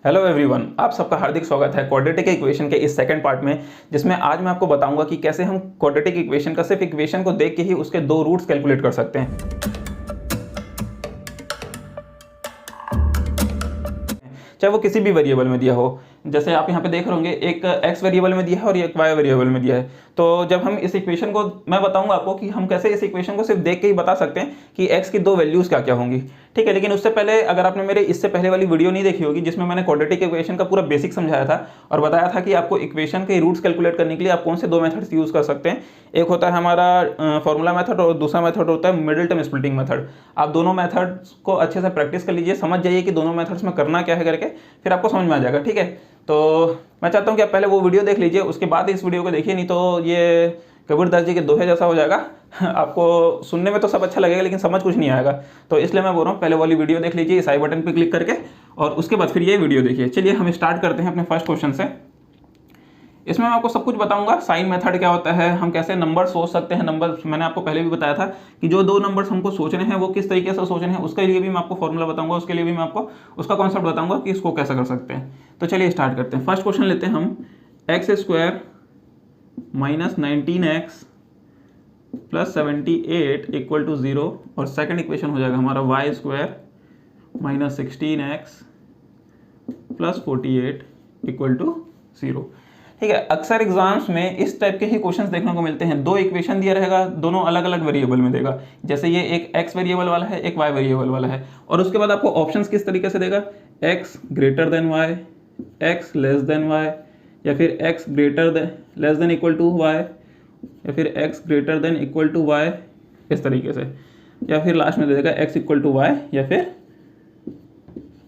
Hello everyone, आप सबका हार्दिक स्वागत है क्वाड्रेटिक इक्वेशन के इस सेकंड पार्ट में, जिसमें आज मैं आपको बताऊंगा कि कैसे हम क्वाड्रेटिक इक्वेशन का सिर्फ इक्वेशन को देख के ही उसके दो रूट्स कैलकुलेट कर सकते हैं, चाहे वो किसी भी वेरिएबल में दिया हो। जैसे आप यहाँ पे देख रहे होंगे, एक x वेरिएबल में दिया है और एक y वेरिएबल में दिया है। तो जब हम इस इक्वेशन को, मैं बताऊंगा आपको कि हम कैसे इस इक्वेशन को सिर्फ देख के ही बता सकते हैं कि x की दो वैल्यूज क्या क्या होंगी, ठीक है। लेकिन उससे पहले, अगर आपने मेरे इससे पहले वाली वीडियो नहीं देखी होगी जिसमें मैंने क्वाड्रेटिक इक्वेशन का पूरा बेसिक समझाया था और बताया था कि आपको इक्वेशन के रूट्स कैलकुलेट करने के लिए आप कौन से दो मेथड्स यूज कर सकते हैं, एक होता है हमारा फॉर्मूला मेथड और दूसरा मेथड होता है मिडिल टर्म स्प्लिटिंग मेथड। आप दोनों मेथड्स को अच्छे से प्रैक्टिस कर लीजिए, समझ जाइए कि दोनों मेथड्स में करना क्या है करके, फिर आपको समझ में आ जाएगा, ठीक है। तो मैं चाहता हूँ कि आप पहले वो वीडियो देख लीजिए, उसके बाद इस वीडियो को देखिए, नहीं तो ये कबीरदास जी के दोहे जैसा हो जाएगा। आपको सुनने में तो सब अच्छा लगेगा लेकिन समझ कुछ नहीं आएगा। तो इसलिए मैं बोल रहा हूँ पहले वाली वीडियो देख लीजिए इस आई बटन पर क्लिक करके, और उसके बाद फिर ये वीडियो देखिए। चलिए हम स्टार्ट करते हैं अपने फर्स्ट क्वेश्चन से। इसमें मैं आपको सब कुछ बताऊंगा, साइन मेथड क्या होता है, हम कैसे नंबर सोच सकते हैं। नंबर मैंने आपको पहले भी बताया था कि जो दो नंबर्स हमको सोचने हैं वो किस तरीके से सोचने हैं, उसके लिए भी मैं आपको फॉर्मूला बताऊंगा, उसके लिए भी मैं आपको उसका कॉन्सेप्ट बताऊंगा कि इसको कैसे कर सकते हैं। तो चलिए स्टार्ट करते हैं। फर्स्ट क्वेश्चन लेते हैं हम, x square minus 19x plus 78 equal to 0, और सेकेंड इक्वेशन हो जाएगा हमारा y square minus 16x plus 48 equal to 0, ठीक है। अक्सर एग्जाम्स में इस टाइप के ही क्वेश्चंस देखने को मिलते हैं। दो इक्वेशन दिया रहेगा, दोनों अलग अलग वेरिएबल में देगा। जैसे ये एक x वेरिएबल वाला है, एक y वेरिएबल वाला है, और उसके बाद आपको ऑप्शंस किस तरीके से देगा, x greater than y, x less than y, या फिर x greater than less than equal to y, या फिर x greater than equal to y, इस तरीके से, या फिर लास्ट में दे देगा x इक्वल टू y, या फिर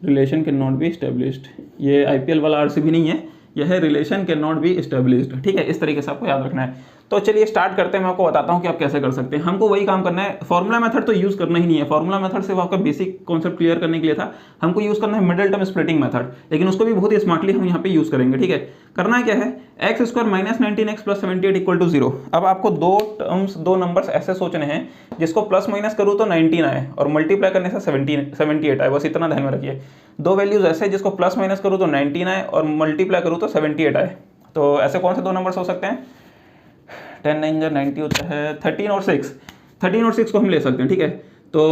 relation can not be established. ये IPL वाला RCB नहीं है, यह है relation can not be established, ठीक है। इस तरीके से आपको याद रखना है। तो चलिए स्टार्ट करते हैं, मैं आपको बताता हूं कि आप कैसे कर सकते हैं। हमको वही काम करना है, फॉर्मूला मेथड तो यूज करना ही नहीं है। फॉर्मूला मेथड सिर्फ आपका बेसिक कॉन्सेप्ट क्लियर करने के लिए था। हमको यूज करना है मिडिल टर्म स्प्लिटिंग मेथड, लेकिन उसको भी बहुत ही स्मार्टली हम यहाँ पे यूज करेंगे, ठीक है। करना क्या है, x square minus 19x plus 78 equal to 0। अब आपको दो नंबर्स ऐसे सोचने हैं जिसको प्लस माइनस करूँ तो 19 आए और मल्टीप्लाई करने से 78 आए, बस इतना ध्यान में रखिए। दो वैल्यूज ऐसे जिसको प्लस माइनस करूँ तो 19 आए और मल्टीप्लाई करूँ तो 78 आए। तो ऐसे कौन से दो नंबर्स हो सकते हैं, 10 9 90 होता है 13 और 6 को हम ले सकते हैं, ठीक है। तो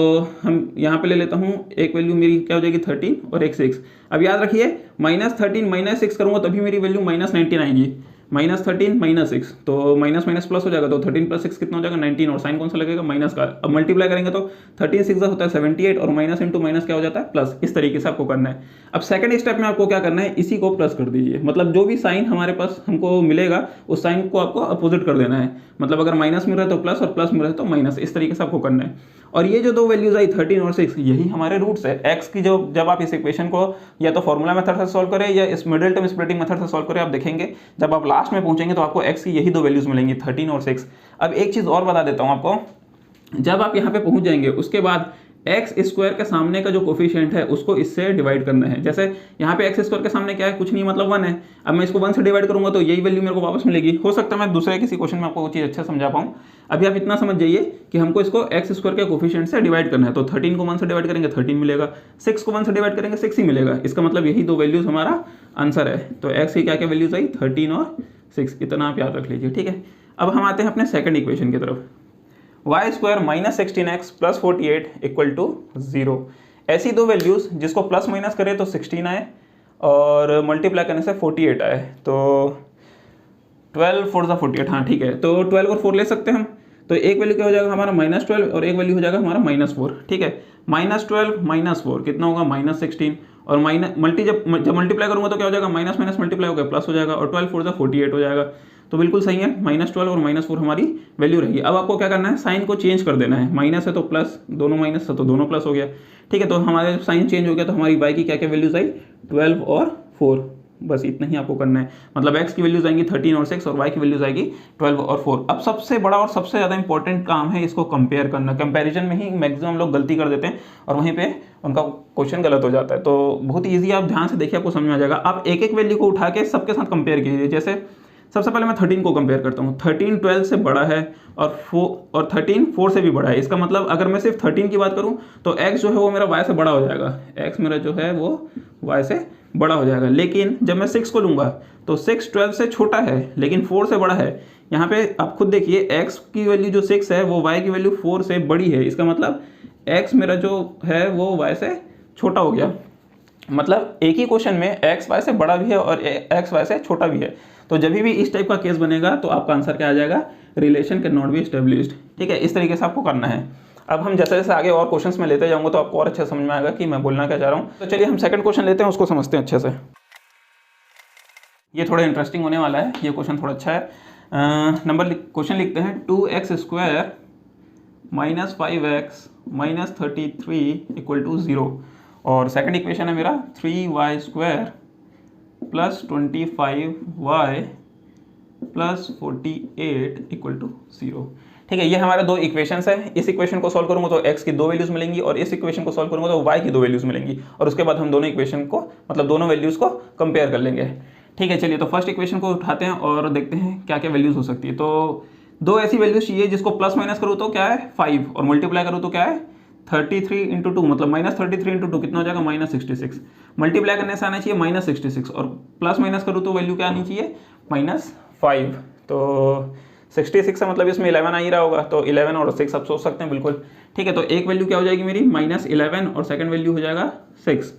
हम यहाँ पे ले लेता हूँ, एक वैल्यू मेरी क्या हो जाएगी 13 और एक 6। अब याद रखिए -13 -6 करूँगा तभी मेरी वैल्यू -19 आएगी। -13 -6 तो माइनस माइनस प्लस हो जाएगा, तो 13 + 6 कितना हो जाएगा 19, और साइन कौन सा लगेगा माइनस का। अब मल्टीप्लाई करेंगे तो 13 6 होता है 78 और माइनस इंटू माइनस क्या हो जाता है प्लस। इस तरीके से आपको करना है। अब सेकंड स्टेप में आपको क्या करना है, इसी को प्लस कर दीजिए, मतलब जो भी साइन हमारे पास हमको मिलेगा उस साइन को आपको अपोजिट कर देना है। मतलब अगर माइनस मिल रहा है तो प्लस और प्लस मिल रहा है तो माइनस, इस तरीके से आपको करना है। और ये जो दो वैल्यूज आई 13 और 6, यही हमारे रूट्स है एक्स की। जो जब आप इस इक्वेशन को या तो फॉर्मूला मेथड से सॉल्व करें या इस मिडिल टर्म स्प्लिटिंग मेथड से सॉल्व करें, आप देखेंगे जब आप लास्ट में पहुंचेंगे तो आपको एक्स की यही दो वैल्यूज मिलेंगी 13 और 6। अब एक चीज और बता देता हूं आपको, जब आप यहाँ पे पहुंच जाएंगे उसके बाद एक्स स्क्वायर के सामने का जो कोफिशिएंट है उसको इससे डिवाइड करना है। जैसे यहाँ पे एक्स स्क्वायर के सामने क्या है, कुछ नहीं, मतलब 1 है। अब मैं इसको 1 से डिवाइड करूंगा तो यही वैल्यू मेरे को वापस मिलेगी। हो सकता है मैं दूसरे किसी क्वेश्चन में आपको वो चीज़ अच्छा समझा पाऊँ। अभी आप इतना समझ जाइए कि हमको इसको एक्स स्क्वायर के कोफिशिएंट से डिवाइड करना है। तो 13 को 1 से डिवाइड करेंगे 13 मिलेगा, 6 को 1 से डिवाइड करेंगे 6 ही मिलेगा। इसका मतलब यही दो वैल्यूज हमारा आंसर है। तो एक्स की क्या क्या वैल्यूज आई 13 और 6, इतना आप याद रख लीजिए, ठीक है। अब हम आते हैं अपने सेकंड इक्वेशन की तरफ, y square minus 16x plus 48 equal to 0। ऐसी दो वैल्यूज जिसको प्लस माइनस करें तो 16 आए और मल्टीप्लाई करने से 48 आए। तो 12 4 48, हाँ ठीक है। तो 12 और 4 ले सकते हैं हम। तो एक वैल्यू क्या हो जाएगा हमारा -12 और एक वैल्यू हो जाएगा हमारा -4, ठीक है। -12 -4 कितना होगा -16, और जब मल्टीप्लाई करूंगा तो क्या हो जाएगा, माइनस माइनस मल्टीप्लाई हो गया प्लस हो जाएगा, और 12 4 48 हो जाएगा। तो बिल्कुल सही है, -12 और -4 हमारी वैल्यू रहेगी। अब आपको क्या करना है, साइन को चेंज कर देना है। माइनस है तो प्लस, दोनों माइनस है तो दोनों प्लस हो गया, ठीक है। तो हमारे साइन चेंज हो गया तो हमारी y की क्या क्या वैल्यूज आई 12 और 4, बस इतना ही आपको करना है। मतलब x की वैल्यूज आएंगी 13 और 6 और y की वैल्यूज आएगी 12 और 4। अब सबसे बड़ा और सबसे ज़्यादा इंपॉर्टेंट काम है इसको कंपेयर करना। कंपैरिजन में ही मैक्सिमम लोग गलती कर देते हैं और वहीं पे उनका क्वेश्चन गलत हो जाता है। तो बहुत ईजी, आप ध्यान से देखिए आपको समझ में आ जाएगा। आप एक एक वैल्यू को उठा के सबके साथ कंपेयर कीजिए। जैसे सबसे पहले मैं 13 को कंपेयर करता हूँ। 13 12 से बड़ा है और 13 4 से भी बड़ा है। इसका मतलब अगर मैं सिर्फ 13 की बात करूँ तो x जो है वो मेरा y से बड़ा हो जाएगा। x मेरा जो है वो y से बड़ा हो जाएगा। लेकिन जब मैं 6 को लूँगा तो 6 12 से छोटा है लेकिन 4 से बड़ा है। यहाँ पे आप खुद देखिए x की वैल्यू जो 6 है वो y की वैल्यू 4 से बड़ी है। इसका मतलब x मेरा जो है वो y से छोटा हो गया। मतलब एक ही क्वेश्चन में x y से बड़ा भी है और x y से छोटा भी है। तो जब भी इस टाइप का केस बनेगा तो आपका आंसर क्या आ जाएगा, relation can not be established. ठीक है, इस तरीके से आपको करना है। अब हम जैसे जैसे आगे और क्वेश्चंस में लेते जाऊंगा तो आपको और अच्छे समझ में आएगा कि मैं बोलना क्या चाह रहा हूँ। तो चलिए हम सेकंड क्वेश्चन लेते हैं, उसको समझते हैं अच्छे से। ये थोड़ा इंटरेस्टिंग होने वाला है, ये क्वेश्चन थोड़ा अच्छा है। क्वेश्चन लिखते हैं 2x² - 5x - 33 = 0। और सेकंड इक्वेशन है मेरा 3y² + 25y + 48 = 0। ठीक है, ये हमारे दो इक्वेशंस है। इस इक्वेशन को सॉल्व करूंगा तो x की दो वैल्यूज मिलेंगी और इस इक्वेशन को सॉल्व करूंगा तो y की दो वैल्यूज मिलेंगी। और उसके बाद हम दोनों इक्वेशन को मतलब दोनों वैल्यूज को कंपेयर कर लेंगे। ठीक है, चलिए तो फर्स्ट इक्वेशन को उठाते हैं और देखते हैं क्या क्या वैल्यूज हो सकती है। तो दो ऐसी वैल्यूज चाहिए जिसको प्लस माइनस करूँ तो क्या है 5 और मल्टीप्लाई करूँ तो क्या है 33 × 2 मतलब -33 × 2 कितना हो जाएगा -66। मल्टीप्लाई करने से आना चाहिए -66 और प्लस माइनस करूँ तो वैल्यू क्या आनी चाहिए -5। तो 66 है मतलब इसमें 11 आ ही रहा होगा, तो 11 और 6 आप सोच सकते हैं बिल्कुल। ठीक है, तो एक वैल्यू क्या हो जाएगी मेरी -11 और सेकंड वैल्यू हो जाएगा 6।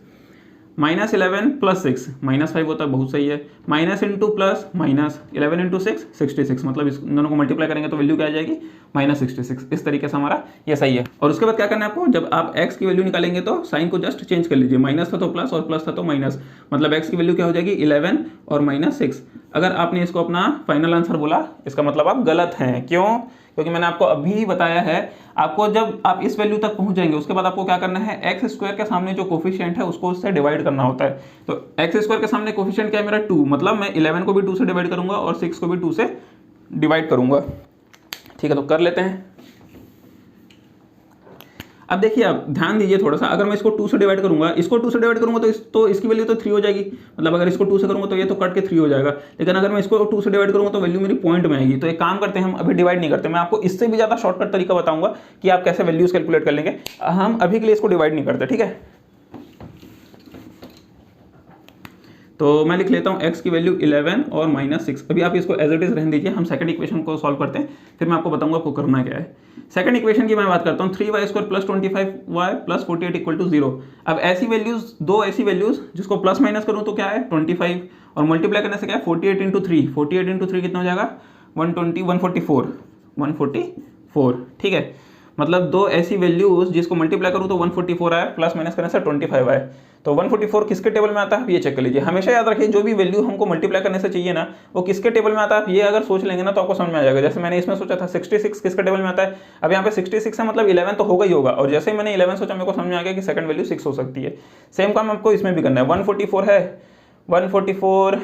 -11 + 6 -5 होता है, बहुत सही है। माइनस इंटू प्लस -11 × 6 66 मतलब इस दोनों को मल्टीप्लाई करेंगे तो वैल्यू क्या आ जाएगी -66। इस तरीके से हमारा ये सही है। और उसके बाद क्या करना है आपको, जब आप x की वैल्यू निकालेंगे तो साइन को जस्ट चेंज कर लीजिए। माइनस था तो प्लस और प्लस था तो माइनस, मतलब x की वैल्यू क्या हो जाएगी 11 और -6। अगर आपने इसको अपना फाइनल आंसर बोला इसका मतलब आप गलत हैं। क्यों? क्योंकि मैंने आपको अभी बताया है, आपको जब आप इस वैल्यू तक पहुंच जाएंगे उसके बाद आपको क्या करना है, x² के सामने जो कोफिशिएंट है उसको उससे डिवाइड करना होता है। तो x² के सामने कोफिशिएंट क्या है मेरा 2, मतलब मैं 11 को भी 2 से डिवाइड करूंगा और 6 को भी 2 से डिवाइड करूंगा। ठीक है, तो कर लेते हैं। अब देखिए आप ध्यान दीजिए थोड़ा सा, अगर मैं इसको 2 से डिवाइड करूंगा, इसको 2 से डिवाइड करूंगा तो इसकी वैल्यू तो 3 हो जाएगी। मतलब अगर इसको 2 से करूंगा तो ये तो कट के 3 हो जाएगा। लेकिन अगर मैं इसको 2 से डिवाइड करूंगा तो वैल्यू मेरी पॉइंट में आएगी। तो एक काम करते हैं, हम अभी डिवाइड नहीं करते, मैं आपको इससे भी ज़्यादा शॉर्टकट तरीका बताऊंगा कि आप कैसे वैल्यूज कैलकुलेट कर लेंगे। हम अभी के लिए इसको डिवाइड नहीं करते। ठीक है, तो मैं लिख लेता हूँ x की वैल्यू 11 और -6। अभी आप इसको एज इट इज रहने दीजिए, हम सेकंड इक्वेशन को सॉल्व करते हैं, फिर मैं आपको बताऊंगा आपको करना क्या है। सेकंड इक्वेशन की मैं बात करता हूँ 3y² + 25y + 48 = 0। अब ऐसी वैल्यूज, दो ऐसी वैल्यूज जिसको प्लस माइनस करूँ तो क्या है 25 और मल्टीप्लाई करने से क्या है 48 × 3। 48 × 3 कितना हो जाएगा 144। ठीक है, मतलब दो ऐसी वैल्यूज जिसको मल्टीप्लाई करूँ तो 144 आए, प्लस माइनस करने से 25 आए। तो 144 किसके टेबल में आता है आप ये चेक कर लीजिए। हमेशा याद रखिए जो भी वैल्यू हमको मल्टीप्लाई करने से चाहिए ना वो किसके टेबल में आता है, आप ये अगर सोच लेंगे ना तो आपको समझ में आ जाएगा। जैसे मैंने इसमें सोचा था 66 किसके टेबल में आता है, अब यहाँ पे 66 है मतलब 11 तो होगा ही होगा। और जैसे ही मैंने 11 सोचा मेरे को समझ में आ गया कि सेकंड वैल्यू 6 हो सकती है। सेम काम आपको इसमें भी करना है। 144 है, 144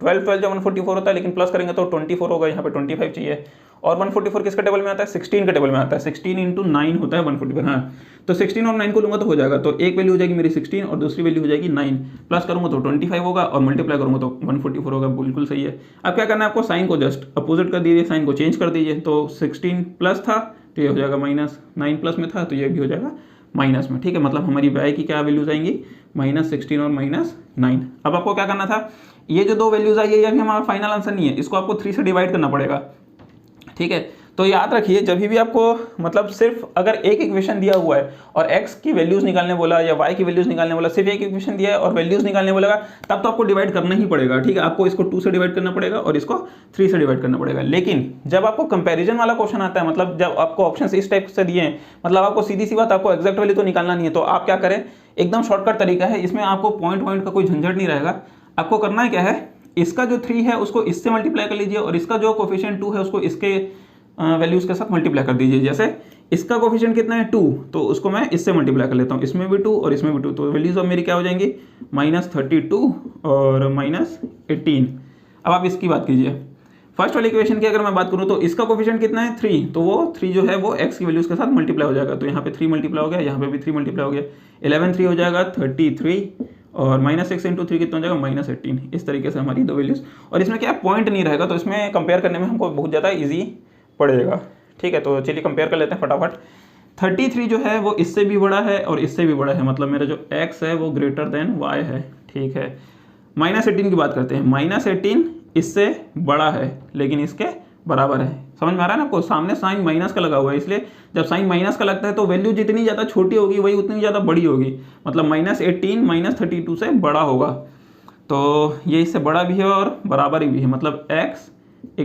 12 जो 144 होता है, लेकिन प्लस करेंगे तो 24 होगा, यहाँ पे 25 चाहिए। और 144 किसके टेबल में आता है 16 के टेबल में आता है। 16 × 9 होता है 144। हाँ, तो 16 और 9 को लूंगा तो हो जाएगा। तो एक वैल्यू हो जाएगी मेरी 16 और दूसरी वैल्यू हो जाएगी 9। प्लस करूंगा तो 25 होगा और मल्टीप्लाई करूंगा तो 144 होगा। बिल्कुल सही है। अब क्या करना है आपको, साइन को जस्ट अपोजिट कर दीजिए, साइन को चेंज कर दीजिए। तो 16 प्लस था तो ये हो जाएगा माइनस, 9 प्लस में था तो ये भी हो जाएगा माइनस में। ठीक है, मतलब हमारी y की क्या वैल्यूज आएंगी -16 और -9। अब आपको क्या करना था, ये जो दो वैल्यूज आई है ये अभी हमारा फाइनल आंसर नहीं है, इसको आपको 3 से डिवाइड करना पड़ेगा। ठीक है, तो याद रखिए जब भी आपको मतलब सिर्फ अगर एक इक्वेशन दिया हुआ है और x की वैल्यूज निकालने बोला या y की वैल्यूज निकालने बोला, सिर्फ एक इक्वेशन दिया है और वैल्यूज निकालने बोलेगा, तब तो आपको डिवाइड करना ही पड़ेगा। ठीक है, आपको इसको 2 से डिवाइड करना पड़ेगा और इसको 3 से डिवाइड करना पड़ेगा। लेकिन जब आपको कंपैरिजन वाला क्वेश्चन आता है, मतलब जब आपको ऑप्शंस इस टाइप से दिए हैं, मतलब आपको सीधी सी बात आपको एग्जैक्ट वैल्यू तो निकालना नहीं है, तो आप क्या करें, एकदम शॉर्टकट तरीका है, इसमें आपको पॉइंट का कोई झंझट नहीं रहेगा। आपको करना है क्या है, इसका जो 3 है उसको इससे मल्टीप्लाई कर लीजिए और इसका जो कोफिशिएंट 2 है उसको इसके वैल्यूज के साथ मल्टीप्लाई कर दीजिए। जैसे इसका कोफिशिएंट कितना है 2, तो उसको मैं इससे मल्टीप्लाई कर लेता हूँ, इसमें भी 2 और इसमें भी 2, तो वैल्यूज अब मेरी क्या हो जाएंगी -32 और -18। अब आप इसकी बात कीजिए, फर्स्ट वाली इक्वेशन की अगर मैं बात करूँ तो इसका कोफिशिएंट कितना है 3, तो वो 3 जो है वो x की वैल्यूज के साथ मल्टीप्लाई हो जाएगा। तो यहाँ पे 3 मल्टीप्लाई हो गया, यहाँ पे भी 3 मल्टीप्लाई हो गया, 11 3 हो जाएगा 33 और -6 × 3 कितना हो जाएगा -18। इस तरीके से हमारी दो वैल्यूज, और इसमें क्या पॉइंट नहीं रहेगा तो इसमें कंपेयर करने में हमको बहुत ज़्यादा ईजी पड़ेगा। ठीक है, तो चलिए कंपेयर कर लेते हैं फटाफट। 33 जो है वो इससे भी बड़ा है और इससे भी बड़ा है, मतलब मेरा जो x है वो ग्रेटर देन y है। ठीक है। -18 की बात करते हैं। -18 इससे बड़ा है लेकिन इसके बराबर है। समझ में आ रहा है ना आपको? सामने साइन माइनस का लगा हुआ है, इसलिए जब साइन माइनस का लगता है तो वैल्यू जितनी ज़्यादा छोटी होगी वही उतनी ज़्यादा बड़ी होगी। मतलब -18 -32 से बड़ा होगा, तो ये इससे बड़ा भी है और बराबर भी है। मतलब x =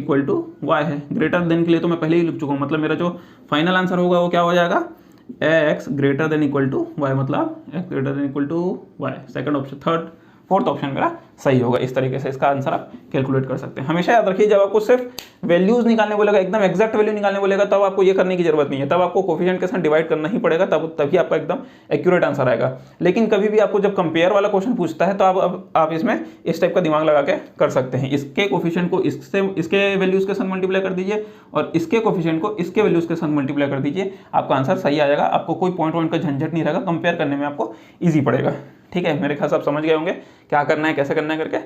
y है। ग्रेटर देन के लिए तो मैं पहले ही लिख चुका हूँ। मतलब मेरा जो फाइनल आंसर होगा वो क्या हो जाएगा, x > y, मतलब x > y। Second option, fourth option मेरा सही होगा। इस तरीके से इसका आंसर आप कैलकुलेट कर सकते हैं। हमेशा याद रखिए, जब आपको सिर्फ वैल्यूज निकालने बोलेगा, एकदम एक्जैक्ट वैल्यू निकालने बोलेगा, तब आपको ये करने की जरूरत नहीं है। तब आपको कोफिशिएंट के साथ डिवाइड करना ही पड़ेगा, तभी आपका एकदम एक्यूरेट आंसर आएगा। लेकिन कभी भी आपको जब कंपेयर वाला क्वेश्चन पूछता है तो आप इसमें इस टाइप का दिमाग लगा के कर सकते हैं। इसके कोफिशिएंट को इसके वैल्यूज के साथ मल्टीप्लाई कर दीजिए और इसके कोफिशिएंट को इसके वैल्यूज के साथ मल्टीप्लाई कर दीजिए, आपका आंसर सही आ जाएगा। आपको कोई पॉइंट का झंझट नहीं रहेगा, कंपेयर करने में आपको ईजी पड़ेगा। ठीक है, मेरे ख्याल से आप समझ गए होंगे क्या करना है, कैसे करना है करके।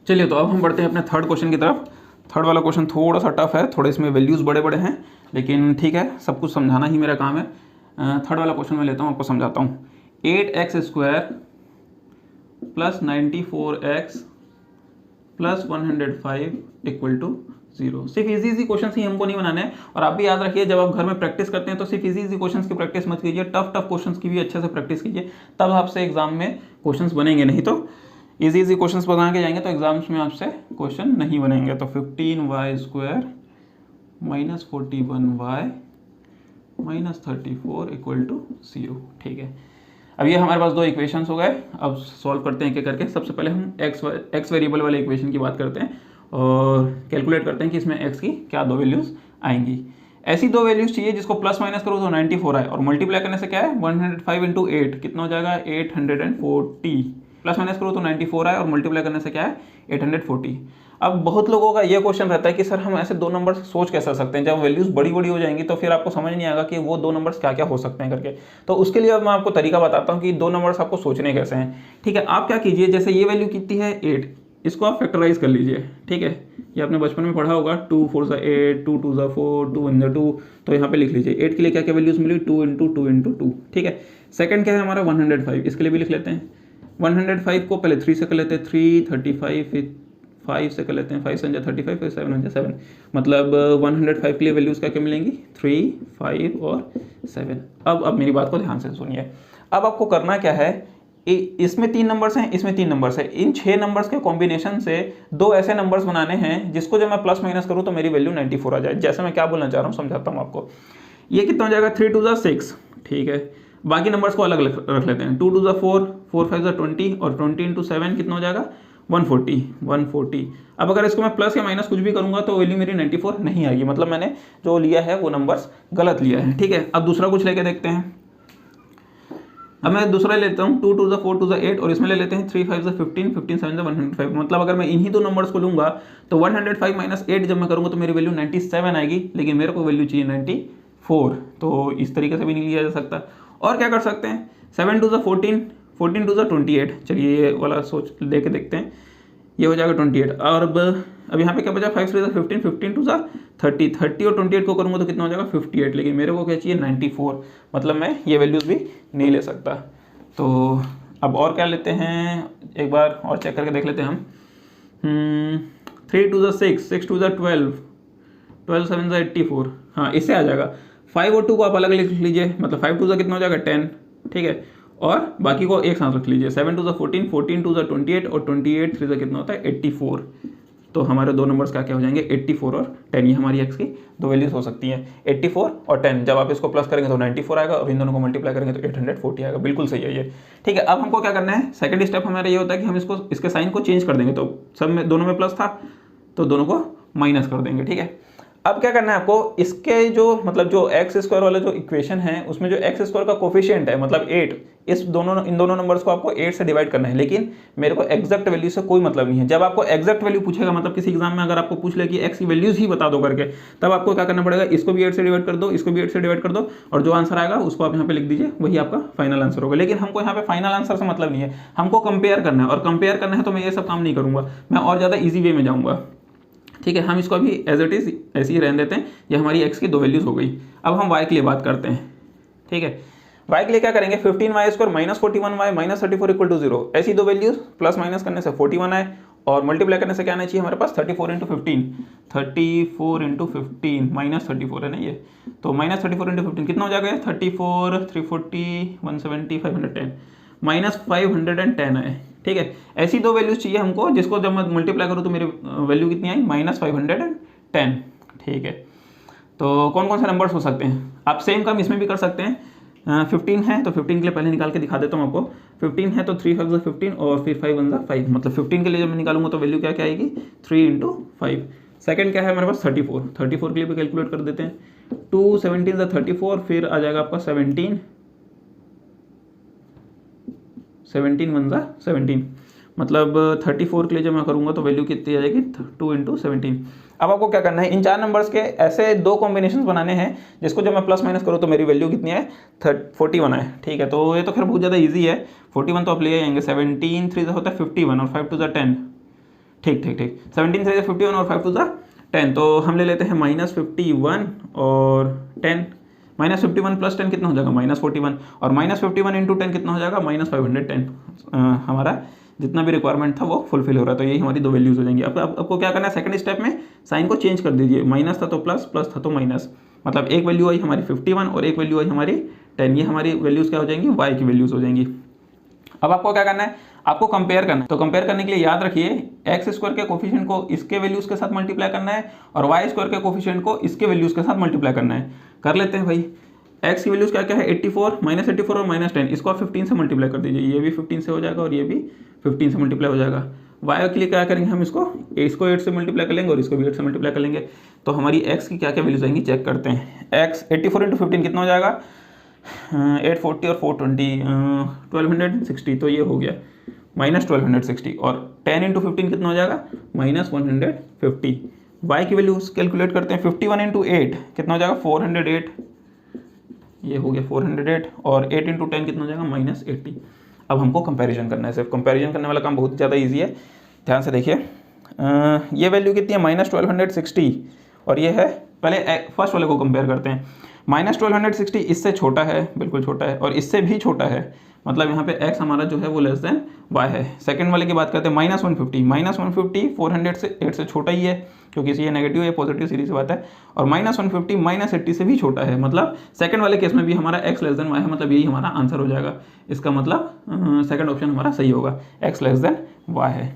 चलिए, तो अब हम बढ़ते हैं अपने थर्ड क्वेश्चन की तरफ। थर्ड वाला क्वेश्चन थोड़ा सा टफ है, थोड़े इसमें वैल्यूज़ बड़े बड़े हैं, लेकिन ठीक है, सब कुछ समझाना ही मेरा काम है। थर्ड वाला क्वेश्चन मैं लेता हूँ, आपको समझाता हूँ। 8x² + 94x + 105 = 0। सिर्फ इजी क्वेश्चन ही हमको नहीं बनाने हैं। और आप भी याद रखिए, जब आप घर में प्रैक्टिस करते हैं तो सिर्फ इजी क्वेश्चन की प्रैक्टिस मत कीजिए, टफ क्वेश्चन की भी अच्छे से प्रैक्टिस कीजिए, तब आपसे एग्जाम में क्वेश्चन बनेंगे। नहीं तो इजी क्वेश्चन बना के जाएंगे तो एग्जाम्स में आपसे क्वेश्चन नहीं बनेंगे। तो 15y² - 41y - 34 = 0। ठीक है, अब ये हमारे पास दो इक्वेशंस हो गए। अब सॉल्व करते हैं एक एक करके। सबसे पहले हम एक्स वेरिएबल वाले इक्वेशन की बात करते हैं और कैलकुलेट करते हैं कि इसमें x की क्या दो वैल्यूज़ आएंगी। ऐसी दो वैल्यूज़ चाहिए जिसको प्लस माइनस करो तो 94 आए, और मल्टीप्लाई करने से क्या है, 105 × 8 कितना हो जाएगा, 840। प्लस माइनस करो तो 94 आए और मल्टीप्लाई करने से क्या है, 840। अब बहुत लोगों का ये क्वेश्चन रहता है कि सर हम ऐसे दो नंबर सोच कैसे सकते हैं, जब वैल्यूज़ बड़ी बड़ी हो जाएंगी तो फिर आपको समझ नहीं आएगा कि वो दो नंबर्स क्या क्या हो सकते हैं करके। तो उसके लिए अब मैं आपको तरीका बताता हूँ कि दो नंबर्स आपको सोचने कैसे हैं। ठीक है, आप क्या कीजिए, जैसे ये वैल्यू कितनी है 8, इसको आप फैक्टराइज कर लीजिए। ठीक है, ये आपने बचपन में पढ़ा होगा, 2 4 = 8, 2 2 = 4, 2 1 = 2। तो यहाँ पे लिख लीजिए 8 के लिए क्या क्या वैल्यूज़ मिली, 2 × 2 × 2। ठीक है, सेकंड क्या है हमारा 105, इसके लिए भी लिख लेते हैं। 105 को पहले 3 से कर लेते हैं, 3 35, फिर 5 से कर लेते हैं, 5 × 35, फिर 7 × 7। मतलब 105 के लिए वैल्यूज़ क्या क्या मिलेंगी, 3 5 और 7। अब मेरी बात को ध्यान से सुनिए। अब आपको करना क्या है, इसमें 3 नंबर्स हैं, इसमें 3 नंबर्स हैं। इन 6 नंबर्स के कॉम्बिनेशन से दो ऐसे नंबर्स बनाने हैं जिसको जब मैं प्लस माइनस करूँ तो मेरी वैल्यू 94 आ जाए। जैसे मैं क्या बोलना चाह रहा हूँ समझाता हूँ आपको। ये कितना हो जाएगा, 3 2 = 6। ठीक है, बाकी नंबर्स को अलग रख लेते हैं। 2 2 = 4, 4 5 = 20 और 20 × 7 कितना हो जाएगा, 140। अब अगर इसको मैं प्लस या माइनस कुछ भी करूंगा तो वैल्यू मेरी 94 नहीं आएगी। मतलब मैंने जो लिया है वो नंबर्स गलत लिया है। ठीक है, अब दूसरा कुछ लेके देखते हैं। अब मैं दूसरा लेता हूँ, 2 2 = 4, 2 = 8 और इसमें ले लेते हैं 3 5 = 15, 15 7 = 105। मतलब अगर मैं इन्हीं दो नंबर्स को लूँगा तो 105 - 8 जब मैं करूँगा तो मेरी वैल्यू 97 आएगी, लेकिन मेरे को वैल्यू चाहिए 94। तो इस तरीके से भी नहीं लिया जा सकता। और क्या कर सकते हैं, 7 2 = 14, 14 2 = 28। चलिए ये वाला सोच लेके देखते हैं, ये हो जाएगा 28। और अब यहाँ पे क्या बचा, 5 3 = 15, 15 2 = 30, 30 और 28 को करूँगा तो कितना हो जाएगा, 58। लेकिन मेरे को क्या चाहिए, 94। मतलब मैं ये वैल्यूज़ भी नहीं ले सकता। तो अब और क्या लेते हैं, एक बार और चेक करके देख लेते हैं हम। 3 2 = 6, 6 2 = 12, 12 7 = 84। हाँ, इससे आ जाएगा। 5 और 2 को आप अलग लिख लीजिए, मतलब 5 2 कितना हो जाएगा, 10। ठीक है, और बाकी को एक साथ रख लीजिए। 7 2 = 14, 14 2 = 28 और 28 3 कितना होता है, 84। तो हमारे दो नंबर्स क्या क्या हो जाएंगे, 84 और 10। ये हमारी एक्स की दो वैल्यूज हो सकती हैं, 84 और 10। जब आप इसको प्लस करेंगे तो 94 आएगा, अब इन दोनों को मल्टीप्लाई करेंगे तो 840 आएगा। बिल्कुल सही है ये। ठीक है, अब हमको क्या करना है, सेकंड स्टेप हमारा ये होता है कि हम इसके साइन को चेंज कर देंगे। तो सब में दोनों में प्लस था तो दोनों को माइनस कर देंगे। ठीक है, अब क्या करना है आपको, इसके जो मतलब जो x² वाला जो इक्वेशन है उसमें जो x² का कोफिशिएंट है मतलब 8, इन दोनों नंबर्स को आपको 8 से डिवाइड करना है। लेकिन मेरे को एग्जैक्ट वैल्यू से कोई मतलब नहीं है। जब आपको एग्जैक्ट वैल्यू पूछेगा, मतलब किसी एग्जाम में अगर आपको पूछ ले कि x की वैल्यूज ही बता दो करके, तब आपको क्या करना पड़ेगा, इसको भी 8 से डिवाइड कर दो, इसको भी 8 से डिवाइड कर दो, और जो आंसर आएगा उसको आप यहाँ पे लिख दीजिए, वही आपका फाइनल आंसर होगा। लेकिन हमको यहाँ पे फाइनल आंसर से मतलब नहीं है, हमको कंपेयर करना है। और कंपेयर करना है तो मैं ये सब काम नहीं करूँगा, मैं और ज़्यादा ईजी वे में जाऊँगा। ठीक है, हम इसको अभी एज इट इज़ ऐसे ही रहने देते हैं। ये हमारी x की दो वैल्यूज़ हो गई। अब हम y के लिए बात करते हैं। ठीक है, y के लिए क्या करेंगे, 15y² minus 41y minus 34 equal to 0। ऐसी दो वैल्यूज प्लस माइनस करने से 41 आए और मल्टीप्लाई करने से क्या आना चाहिए हमारे पास, 34 इंटू 15, 34 इंटू 15 माइनस 34 है ना ये, तो माइनस 34 इंटू 15 कितना हो जाएगा, 34, 340, 170, 510 माइनस 510 है। ठीक है, ऐसी दो वैल्यूज चाहिए हमको जिसको जब मैं मल्टीप्लाई करूँ तो मेरी वैल्यू कितनी आई, माइनस 510। ठीक है, तो कौन कौन से नंबर्स हो सकते हैं, आप सेम काम इसमें भी कर सकते हैं। 15 है तो 15 के लिए पहले निकाल के दिखा देता हूँ आपको। 15 है तो 3 5 15 और फिर 5 1 5, मतलब 15 के लिए जब मैं निकालूंगा तो वैल्यू क्या क्या आएगी, 3 इंटू 5। सेकेंड क्या है हमारे पास, 34, 34 के लिए भी कैलकुलेट कर देते हैं। 2 17 34, फिर आ जाएगा आपका 17 1 17, मतलब 34 के लिए जब मैं करूँगा तो वैल्यू कितनी आ जाएगी, 2 इंटू 17। अब आपको क्या करना है, इन चार नंबर्स के ऐसे दो कॉम्बिनेशन बनाने हैं जिसको जब मैं प्लस माइनस करूँ तो मेरी वैल्यू कितनी है, 41 है। ठीक है, तो ये तो खैर बहुत ज़्यादा इजी है, 41 तो आप ले आएंगे। 17 3 होता है 51 और 5 2 10। ठीक ठीक ठीक, 17 3 51 और 5 2 10, तो हम ले लेते हैं माइनस 51 और 10। माइनस 51 प्लस 10 कितना हो जाएगा, माइनस 41, और माइनस 51 इंटू 10 कितना हो जाएगा, माइनस 510। हमारा जितना भी रिक्वायरमेंट था वो फुलफिल हो रहा है, तो यही हमारी दो वैल्यूज हो जाएंगी। अब आपको क्या करना है, सेकंड स्टेप में साइन को चेंज कर दीजिए, माइनस था तो प्लस, प्लस था तो माइनस, मतलब एक वैल्यू आई हमारी 51 और एक वैल्यू आई हमारी 10, ये हमारी वैल्यूज क्या हो जाएंगी, y की वैल्यूज हो जाएंगी। अब आपको क्या करना है, आपको कंपेयर करना है, तो कंपेयर करने के लिए याद रखिए x² के कोफिशिएंट को इसके वैल्यूज के साथ मल्टीप्लाई करना है और y² के कोफिशिएंट को इसके वैल्यूज के साथ मल्टीप्लाई करना है। कर लेते हैं भाई, x की वैल्यूज क्या क्या है, 84, माइनस 84 और माइनस 10, इसको आप 15 से मल्टीप्लाई कर दीजिए, ये भी 15 से हो जाएगा और ये भी 15 से मल्टीप्लाई हो जाएगा। y के लिए क्या करेंगे हम, इसको 8 से मल्टीप्लाई कर लेंगे और इसको भी 8 से मल्टीप्लाई कर लेंगे, तो हमारी x की क्या क्या वैल्यूज आएंगी चेक करते हैं। x 84 इंटू 15 कितना हो जाएगा, 840 और 420, 1260, तो ये हो गया माइनस 1260, और 10 इंटू 15 कितना हो जाएगा, माइनस 150। y की वैल्यूज कैलकुलेट करते हैं, 51 इंटू 8 कितना हो जाएगा, 408, ये हो गया 408, और 8 इंटू 10 कितना हो जाएगा, माइनस 80। अब हमको कंपैरिजन करना है, सिर्फ कंपैरिजन करने वाला काम बहुत ज़्यादा इजी है, ध्यान से देखिए। ये वैल्यू कितनी है, माइनस 1260, और ये है, पहले फर्स्ट वाले को कंपेयर करते हैं। माइनस 1260 इससे छोटा है, बिल्कुल छोटा है, और इससे भी छोटा है, मतलब यहाँ पे x हमारा जो है वो लेस देन y है। सेकंड वाले की बात करते हैं, माइनस 150, माइनस 150 400 से 8 से छोटा ही है, क्योंकि ये नेगेटिव है, पॉजिटिव सीरीज बात है, और माइनस 150 माइनस 80 से भी छोटा है, मतलब सेकंड वाले केस में भी हमारा x लेस देन y है, मतलब यही हमारा आंसर हो जाएगा। इसका मतलब सेकंड ऑप्शन हमारा सही होगा, x लेस देन y है।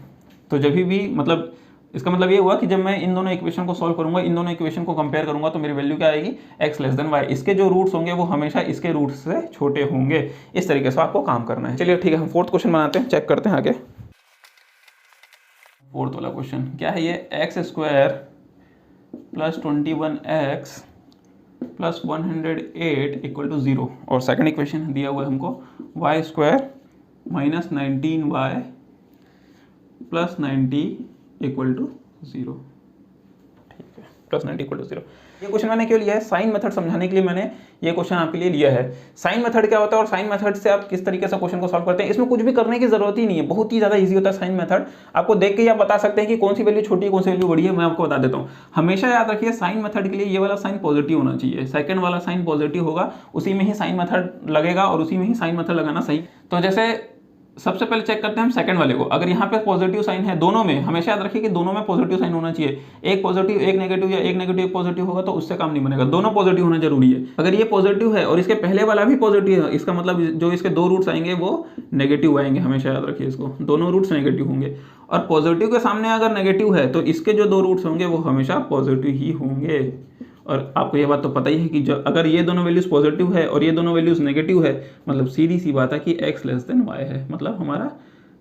तो जब भी मतलब इसका मतलब ये हुआ कि जब मैं इन दोनों इक्वेशन को सॉल्व करूंगा, इन दोनों इक्वेशन को कंपेयर करूंगा, तो मेरी वैल्यू क्या आएगी, x लेस देन y। इसके जो रूट्स होंगे वो हमेशा इसके रूट्स से छोटे होंगे। इस तरीके से आपको काम करना है। चलिए ठीक है, हम फोर्थ क्वेश्चन बनाते हैं, चेक करते हैं आगे। फोर्थ वाला क्वेश्चन क्या है, ये x² plus 21x plus 108 equal to 0, और सेकंड इक्वेशन दिया हुआ है हमको y² minus 19y plus 90 equal to 0। ठीक है, प्लस 90 इक्वल टू 0। ये क्वेश्चन मैंने क्यों लिया है, साइन मेथड समझाने के लिए मैंने ये क्वेश्चन आपके लिए लिया है। साइन मेथड क्या होता है और साइन मेथड से आप किस तरीके से क्वेश्चन को सॉल्व करते हैं, इसमें कुछ भी करने की जरूरत ही नहीं है, बहुत ही ज़्यादा इजी होता है साइन मेथड। आपको देख के ही आप बता सकते हैं कि कौन सी वैल्यू छोटी है, कौन सी वैल्यू बड़ी है। मैं आपको बता देता हूँ, हमेशा याद रखिए साइन मेथड के लिए ये वाला साइन पॉजिटिव होना चाहिए, सेकंड वाला साइन पॉजिटिव होगा, उसी में ही साइन मेथड लगेगा और उसी में ही साइन मेथड लगाना सही। तो जैसे सबसे पहले चेक करते हैं हम सेकंड वाले को, अगर यहाँ पे पॉजिटिव साइन है दोनों में, हमेशा याद रखिए कि दोनों में पॉजिटिव साइन होना चाहिए, एक पॉजिटिव एक नेगेटिव या एक नेगेटिव एक पॉजिटिव होगा तो उससे काम नहीं बनेगा, दोनों पॉजिटिव होना जरूरी है। अगर ये पॉजिटिव है और इसके पहले वाला भी पॉजिटिव है, इसका मतलब जो इसके दो रूट्स आएंगे वो नेगेटिव आएंगे, हमेशा याद रखिए इसको, दोनों रूट्स नेगेटिव होंगे। और पॉजिटिव के सामने अगर नेगेटिव है तो इसके जो दो रूट्स होंगे वो हमेशा पॉजिटिव ही होंगे। और आपको ये बात तो पता ही है कि अगर ये दोनों वैल्यूज पॉजिटिव है और ये दोनों वैल्यूज नेगेटिव है, मतलब सीधी सी बात है कि x लेस देन y है, मतलब हमारा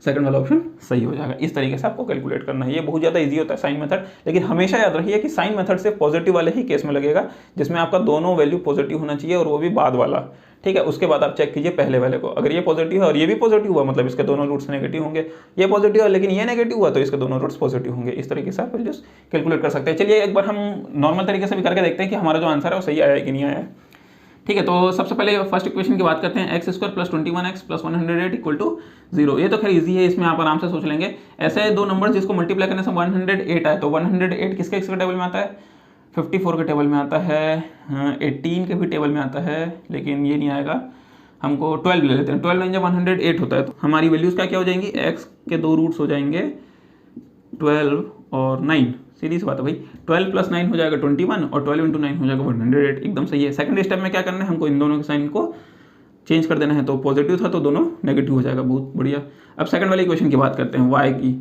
सेकंड वाला ऑप्शन सही हो जाएगा। इस तरीके से आपको कैलकुलेट करना है, ये बहुत ज़्यादा इजी होता है साइन मेथड, लेकिन हमेशा याद रखिए कि साइन मेथड से पॉजिटिव वाले ही केस में लगेगा जिसमें आपका दोनों वैल्यू पॉजिटिव होना चाहिए और वो भी बाद वाला। ठीक है, उसके बाद आप चेक कीजिए पहले वाले को, अगर ये पॉजिटिव है और ये भी पॉजिटिव हुआ मतलब इसके दोनों रूट्स नेगेटिव होंगे, ये पॉजिटिव है लेकिन ये नेगेटिव हुआ तो इसके दोनों रूट्स पॉजिटिव होंगे। इस तरीके से आप वैल्यूज कैलकुलेट कर सकते हैं। चलिए एक बार हम नॉर्मल तरीके से भी करके देखते हैं कि हमारा जो आंसर है वो सही आया है कि नहीं आया है। ठीक है, तो सबसे पहले फर्स्ट इक्वेशन की बात करते हैं, x² plus 21x plus 108 equal to 0। ये तो खैर इजी है, इसमें आप आराम से सोच लेंगे। ऐसे दो नंबर जिसको मल्टीप्लाई करने से 108 आए, तो 108 किसके टेबल में आता है, 54 के टेबल में आता है, 18 के भी टेबल में आता है, लेकिन ये नहीं आएगा, हमको 12 ले लेते हैं, 12 9 108 होता है। तो हमारी वैल्यूज़ क्या हो जाएंगी, x के 2 रूट्स हो जाएंगे 12 और 9, सीधी सी बात है भाई, 12 + 9 हो जाएगा 21 और 12 × 9 हो जाएगा 108, एकदम सही है। सेकंड स्टेप में क्या करना है, हमको इन दोनों के साइन को चेंज कर देना है, तो पॉजिटिव था तो दोनों नेगेटिव हो जाएगा, बहुत बढ़िया। अब सेकंड वाली इक्वेशन की बात करते हैं, y की,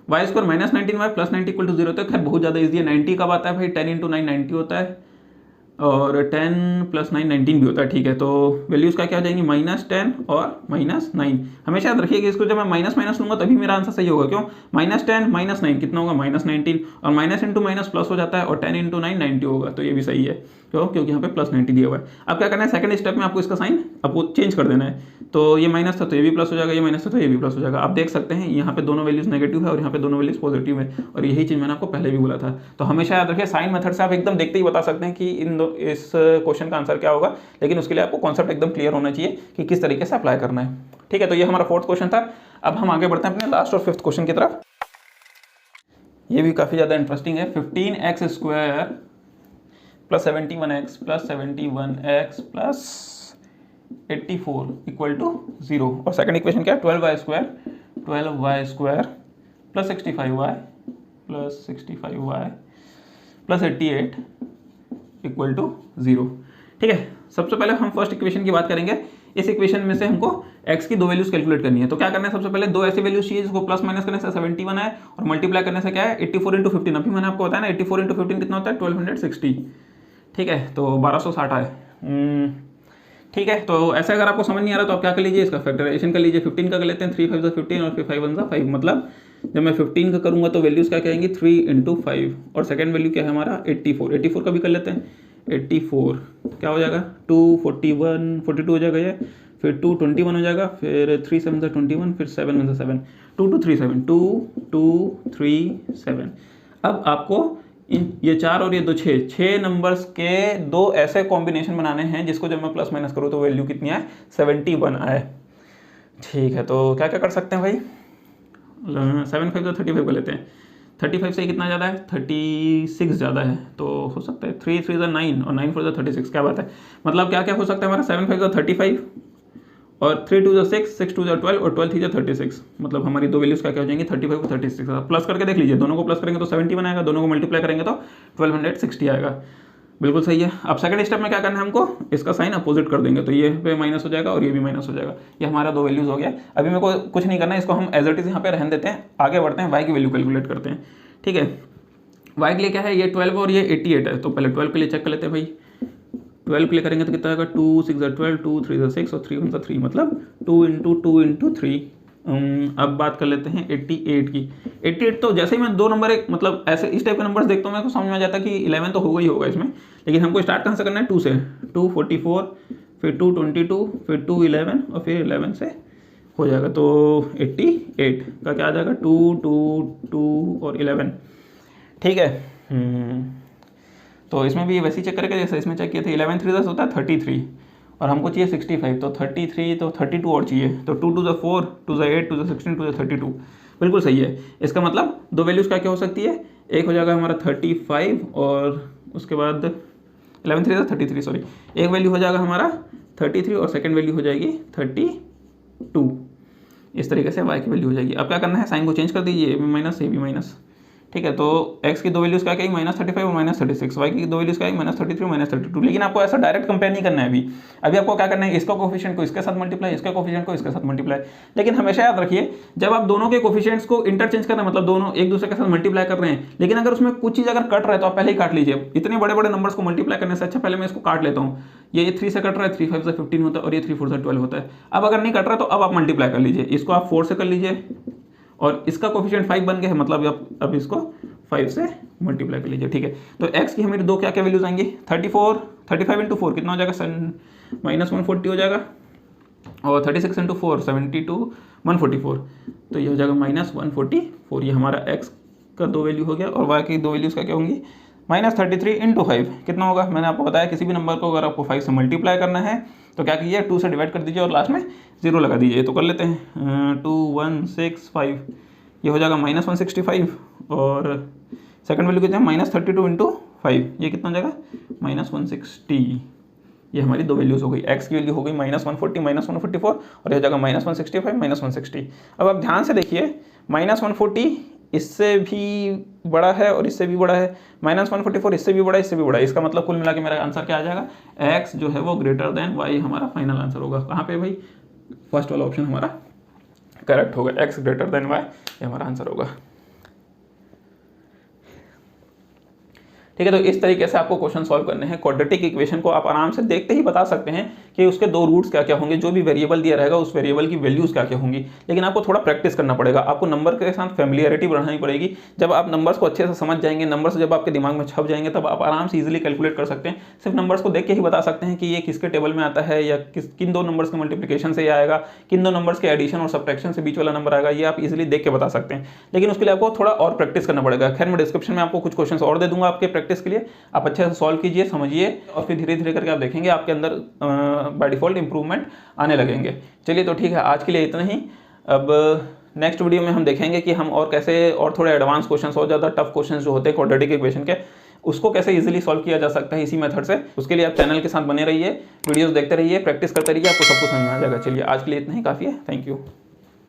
y² -19y + 90 = 0 होता है। खैर बहुत ज़्यादा ईजी है, 90 कब आता है भाई, 10 × 9 90 होता है और 10 + 9 19 भी होता है, ठीक है। तो वैल्यूज़ क्या हो जाएंगी, -10 और -9। हमेशा याद रखिए कि इसको जब मैं माइनस माइनस लूँगा तभी मेरा आंसर सही होगा, क्यों, -10 -9 कितना होगा, -19 और माइनस इंटू माइनस प्लस हो जाता है और 10 × 9 90 होगा, तो ये भी सही है, क्यों, क्योंकि यहाँ पे +90 दिया हुआ है। अब क्या करना है, सेकंड स्टेप में आपको इसका साइन आपको चेंज कर देना है, तो ये माइनस था तो ये भी प्लस हो जाएगा, ये माइनस था तो ये भी प्लस हो जाएगा। आप देख सकते हैं यहाँ पे दोनों वैल्यूज नेगेटिव है और यहाँ पे दोनों वैल्यूज पॉजिटिव है, और यही चीज़ मैंने आपको पहले भी बोला था। तो हमेशा याद रखिए, साइन मेथड से आप एकदम देखते ही बता सकते हैं कि इस क्वेश्चन का आंसर क्या होगा, लेकिन उसके लिए आपको कॉन्सेप्ट एकदम क्लियर होना चाहिए कि किस तरीके से अप्लाई करना है, ठीक है। तो ये हमारा फोर्थ क्वेश्चन था। अब हम आगे बढ़ते हैं अपने लास्ट और फिफ्थ क्वेश्चन की तरफ। ये भी काफ़ी ज़्यादा इंटरेस्टिंग है। 15x² + 71x + 71x + 84 = 0, और सेकंड इक्वेशन क्या है, 12y² + 65y + 65y + 88 = 0, ठीक है। सबसे पहले हम फर्स्ट इक्वेशन की बात करेंगे। इस इक्वेशन में से हमको x की दो वैल्यूज कैलकुलेट करनी है, तो क्या करना है, सबसे पहले दो ऐसी वैल्यूज चाहिए जिसको प्लस माइनस करने से 71 है और मल्टीप्लाई करने से क्या है 84 × 15। अभी मैंने आपको बताया ना 84 × 15 कितना होता है 1260, ठीक है, तो 1260 है, ठीक है। तो ऐसे अगर आपको समझ नहीं आ रहा तो आप क्या कर लीजिए, इसका फैक्टराइजेशन कर लीजिए, 15 का कर लेते हैं, 3 5 15 और फिर 5 1 5, मतलब जब मैं 15 का करूंगा तो वैल्यूज क्या कहेंगी 3 × 5, और सेकंड वैल्यू क्या है हमारा 84 का भी कर लेते हैं, 84 क्या हो जाएगा 241 42 हो जाएगा ये, फिर 221 हो जाएगा, फिर 3 7 21, फिर 7 1 7 2 2 3 7 2 2 3 7। अब आपको इन ये 4 और ये 2 6 नंबर्स के दो ऐसे कॉम्बिनेशन बनाने हैं जिसको जब मैं प्लस माइनस करूँ तो वैल्यू कितनी आए 71 आए, ठीक है। तो क्या क्या कर सकते हैं भाई, 7 5 तो 35 को लेते हैं, 35 से कितना ज़्यादा है 36 ज़्यादा है, तो हो सकता है 3 3 9 और 9 4 36, क्या बात है, मतलब क्या क्या हो सकता है हमारा 7 5 35 और 3 2 6 6 2 12 और 12 3 36, मतलब हमारी दो वैल्यूज क्या क्या हो जाएंगी 35 और 36। प्लस करके देख लीजिए, दोनों को प्लस करेंगे तो 71 आएगा, दोनों को मल्टीप्लाई करेंगे तो 1260 आएगा, बिल्कुल सही है। अब सेकंड स्टेप में क्या करना है हमको, इसका साइन अपोजिट कर देंगे, तो ये पे माइनस हो जाएगा और ये भी माइनस हो जाएगा, ये हमारा दो वैल्यूज हो गया। अभी मेरे को कुछ नहीं करना है, इसको हम एज इट इज यहाँ पे रहने देते हैं, आगे बढ़ते हैं, वाई की वैल्यू कैलकुलेट करते हैं, ठीक है। वाई के लिए क्या है, ये 12 और ये 88 है, तो पहले 12 के लिए चेक कर लेते हैं भाई, 12 प्ले करेंगे तो कितना आएगा 2 6 12 2 3 6 और 3 1 3, मतलब 2 × 2 × 3। अब बात कर लेते हैं 88 की। 88 तो जैसे ही मैं दो नंबर एक मतलब ऐसे इस टाइप के नंबर्स देखता हूँ मेरे को समझ में आ जाता है कि 11 तो होगा ही होगा इसमें, लेकिन हमको स्टार्ट कहाँ से करना है 2 से, 2 44 फिर 2 22 फिर 2 11 और फिर 11 से हो जाएगा, तो 88 का क्या आ जाएगा 2 2 2 और 11, ठीक है। तो इसमें भी वैसे ही चेक करेगा जैसे इसमें चेक किए थे, 11 3 10 होता है 33 और हमको चाहिए 65, तो 33 तो 32 और चाहिए, तो 2 2 4 2 8 2 16 2 32, बिल्कुल सही है। इसका मतलब दो वैल्यूज़ क्या क्या हो सकती है, एक हो जाएगा हमारा 35 और उसके बाद 11 3 33 सॉरी, एक वैल्यू हो जाएगा हमारा 33 और सेकेंड वैल्यू हो जाएगी 32, इस तरीके से वाई की वैल्यू हो जाएगी। अब क्या करना है, साइन को चेंज कर दीजिए, a b minus a b minus, ठीक है। तो x की दो वैल्यूज क्या कहेंगे -35 और -36, y की दो वैल्यूज क्या कहेंगे -33 और -32, लेकिन आपको ऐसा डायरेक्ट कंपेयर नहीं करना है अभी आपको क्या करना है, इसका कोफिशिएंट को इसके साथ मल्टीप्लाई, इसका कोफिशिएंट को इसके साथ मल्टीप्लाई। लेकिन हमेशा याद रखिए जब आप दोनों के कोफिशिएंट्स को इंटरचेंज कर रहे हैं, मतलब दोनों एक दूसरे के साथ मल्टीप्लाई कर रहे हैं, लेकिन अगर उसमें कुछ चीज़ अगर कट रहा है तो आप पहले ही काट लीजिए। इतने बड़े बड़े नंबर्स को मल्टीप्लाई करने से अच्छा पहले मैं इसको काट लेता हूँ, ये 3 से कट रहा है, 3 5 से 15 होता है और ये 3 4 से 12 होता है। अब अगर नहीं कट रहा तो अब आप मल्टीप्लाई कर लीजिए, इसको आप 4 से कर लीजिए और इसका कोफिशिएंट 5 बन गया है, मतलब अब इसको 5 से मल्टीप्लाई कर लीजिए, ठीक है। तो x की हमारी दो क्या क्या वैल्यूज आएंगी 34 35 × 4 कितना हो जाएगा -140 हो जाएगा, और 36 × 4 72 144, तो ये हो जाएगा -144, ये हमारा x का दो वैल्यू हो गया। और y की दो वैल्यूज क्या क्या होंगी -33 × 5 कितना होगा, मैंने आपको बताया किसी भी नंबर को अगर आपको 5 से मल्टीप्लाई करना है तो क्या कीजिए 2 से डिवाइड कर दीजिए और लास्ट में 0 लगा दीजिए। तो कर लेते हैं 2 1 6 5, ये हो जाएगा -165 और सेकंड वैल्यू कितना है -32 × 5, ये कितना हो जाएगा -160, ये हमारी दो वैल्यूज़ हो गई। x की वैल्यू हो गई -140 -144 और यह जगह -165 -160। अब आप ध्यान से देखिए, -140 इससे भी बड़ा है और इससे भी बड़ा है, -144 इससे भी बड़ा है, इससे भी बड़ा है। इसका मतलब कुल मिला के मेरा आंसर क्या आ जाएगा, x जो है वो ग्रेटर देन y हमारा फाइनल आंसर होगा। कहाँ पे भाई, फर्स्ट वाला ऑप्शन हमारा करेक्ट होगा, x ग्रेटर देन y ये हमारा आंसर होगा। ठीक है, तो इस तरीके से आपको क्वेश्चन सॉल्व करने हैं। क्वाड्रेटिक इक्वेशन को आप आराम से देखते ही बता सकते हैं कि उसके दो रूट्स क्या क्या होंगे, जो भी वेरिएबल दिया रहेगा उस वेरिएबल की वैल्यूज क्या क्या होंगी। लेकिन आपको थोड़ा प्रैक्टिस करना पड़ेगा, आपको नंबर के साथ फैमिलियरिटी बढ़ानी पड़ेगी। जब आप नंबर्स को अच्छे से समझ जाएंगे, नंबर्स जब आपके दिमाग में छप जाएंगे, तब आप आराम से इजीली कैलकुलेट कर सकते हैं। सिर्फ नंबर्स को देख के ही बता सकते हैं कि ये किसके टेबल में आता है, या किन दो नंबर्स के मल्टीप्लिकेशन से आएगा, किन दो नंबर्स के एडिशन और सब्ट्रैक्शन से बीच वाला नंबर आएगा, ये आप इजीली देख के बता सकते हैं। लेकिन उसके लिए आपको थोड़ा और प्रैक्टिस करना पड़ेगा। खैर, मैं डिस्क्रिप्शन में आपको कुछ क्वेश्चन और दे दूंगा आपके प्रैक्टिस के लिए, आप अच्छे से सॉल्व कीजिए, समझिए, और फिर धीरे धीरे करके आप देखेंगे आपके अंदर बाय डिफॉल्ट इंप्रूवमेंट आने लगेंगे। चलिए, तो ठीक है, आज के लिए इतना ही। अब नेक्स्ट वीडियो में हम देखेंगे कि हम और कैसे और थोड़े एडवांस क्वेश्चंस और ज़्यादा टफ क्वेश्चंस जो होते हैं क्वाड्रेटिक इक्वेशन के, उसको कैसे इजीली सॉल्व किया जा सकता है इसी मेथड से। उसके लिए आप चैनल के साथ बने रहिए, वीडियोस देखते रहिए, प्रैक्टिस करते रहिए, आपको सब कुछ समझ में आ जाएगा। चलिए, आज के लिए इतना ही काफ़ी है। Thank you.